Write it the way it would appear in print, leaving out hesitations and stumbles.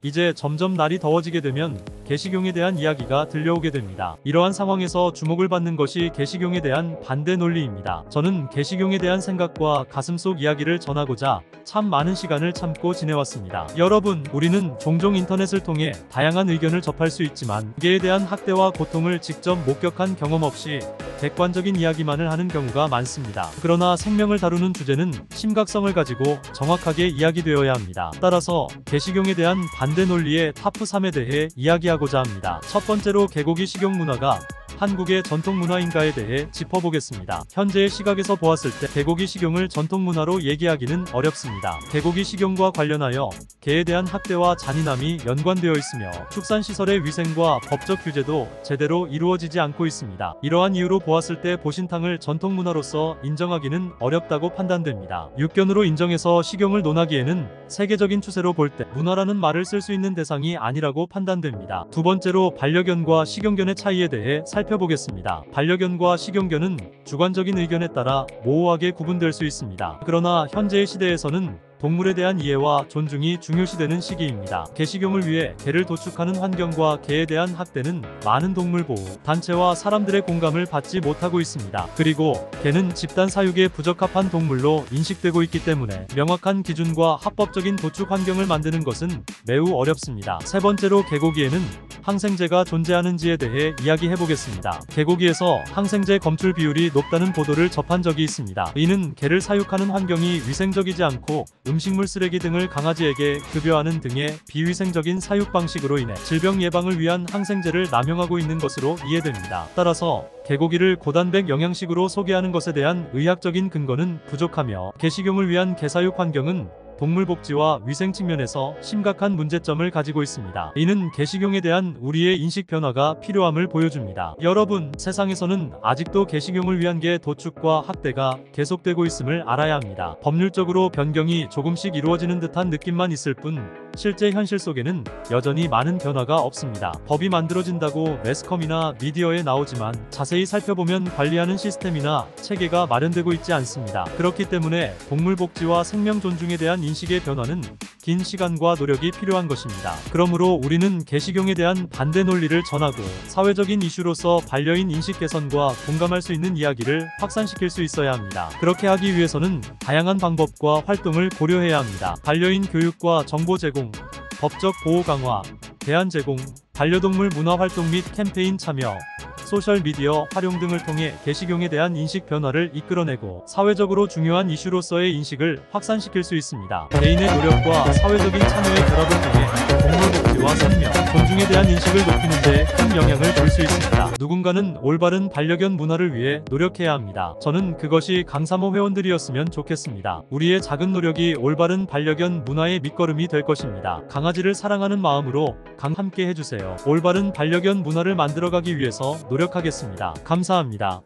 이제 점점 날이 더워지게 되면 개식용에 대한 이야기가 들려오게 됩니다. 이러한 상황에서 주목을 받는 것이 개식용에 대한 반대 논리입니다. 저는 개식용에 대한 생각과 가슴속 이야기를 전하고자 참 많은 시간을 참고 지내왔습니다. 여러분, 우리는 종종 인터넷을 통해 다양한 의견을 접할 수 있지만 개에 대한 학대와 고통을 직접 목격한 경험 없이 객관적인 이야기만을 하는 경우가 많습니다. 그러나 생명을 다루는 주제는 심각성을 가지고 정확하게 이야기되어야 합니다. 따라서 개식용에 대한 반대 논리의 탑 3에 대해 이야기하고자 합니다. 첫 번째로, 개고기 식용 문화가 한국의 전통 문화인가에 대해 짚어보겠습니다. 현재의 시각에서 보았을 때 개고기 식용을 전통 문화로 얘기하기는 어렵습니다. 개고기 식용과 관련하여 개에 대한 학대와 잔인함이 연관되어 있으며 축산시설의 위생과 법적 규제도 제대로 이루어지지 않고 있습니다. 이러한 이유로 보았을 때 보신탕을 전통 문화로서 인정하기는 어렵다고 판단됩니다. 육견으로 인정해서 식용을 논하기에는 세계적인 추세로 볼 때 문화라는 말을 쓸 수 있는 대상이 아니라고 판단됩니다. 두 번째로, 반려견과 식용견의 차이에 대해 살펴보겠습니다. 반려견과 식용견은 주관적인 의견에 따라 모호하게 구분될 수 있습니다. 그러나 현재의 시대에서는 동물에 대한 이해와 존중이 중요시되는 시기입니다. 개식용을 위해 개를 도축하는 환경과 개에 대한 학대는 많은 동물 보호 단체와 사람들의 공감을 받지 못하고 있습니다. 그리고 개는 집단 사육에 부적합한 동물로 인식되고 있기 때문에 명확한 기준과 합법적인 도축 환경을 만드는 것은 매우 어렵습니다. 세 번째로, 개고기에는 항생제가 존재하는지에 대해 이야기해보겠습니다. 개고기에서 항생제 검출 비율이 높다는 보도를 접한 적이 있습니다. 이는 개를 사육하는 환경이 위생적이지 않고 음식물 쓰레기 등을 강아지에게 급여하는 등의 비위생적인 사육 방식으로 인해 질병 예방을 위한 항생제를 남용하고 있는 것으로 이해됩니다. 따라서 개고기를 고단백 영양식으로 소개하는 것에 대한 의학적인 근거는 부족하며 개식용을 위한 개사육 환경은 동물 복지와 위생 측면에서 심각한 문제점을 가지고 있습니다. 이는 개식용에 대한 우리의 인식 변화가 필요함을 보여줍니다. 여러분, 세상에서는 아직도 개식용을 위한 개 도축과 학대가 계속되고 있음을 알아야 합니다. 법률적으로 변경이 조금씩 이루어지는 듯한 느낌만 있을 뿐 실제 현실 속에는 여전히 많은 변화가 없습니다. 법이 만들어진다고 매스컴이나 미디어에 나오지만 자세히 살펴보면 관리하는 시스템이나 체계가 마련되고 있지 않습니다. 그렇기 때문에 동물 복지와 생명 존중에 대한 인식의 변화는 긴 시간과 노력이 필요한 것입니다. 그러므로 우리는 개식용에 대한 반대 논리를 전하고 사회적인 이슈로서 반려인 인식 개선과 공감할 수 있는 이야기를 확산시킬 수 있어야 합니다. 그렇게 하기 위해서는 다양한 방법과 활동을 고려해야 합니다. 반려인 교육과 정보 제공, 법적 보호 강화, 대안 제공, 반려동물 문화 활동 및 캠페인 참여, 소셜미디어 활용 등을 통해 개식용에 대한 인식 변화를 이끌어내고 사회적으로 중요한 이슈로서의 인식을 확산시킬 수 있습니다. 개인의 노력과 사회적인 참여의 결합을 통해 동물 복지와 생명, 존중에 대한 인식을 높이는 데 큰 영향을 줄 수 있습니다. 누군가는 올바른 반려견 문화를 위해 노력해야 합니다. 저는 그것이 강사모 회원들이었으면 좋겠습니다. 우리의 작은 노력이 올바른 반려견 문화의 밑거름이 될 것입니다. 강아지를 사랑하는 마음으로 함께 해주세요. 올바른 반려견 문화를 만들어가기 위해서 노력하겠습니다. 감사합니다.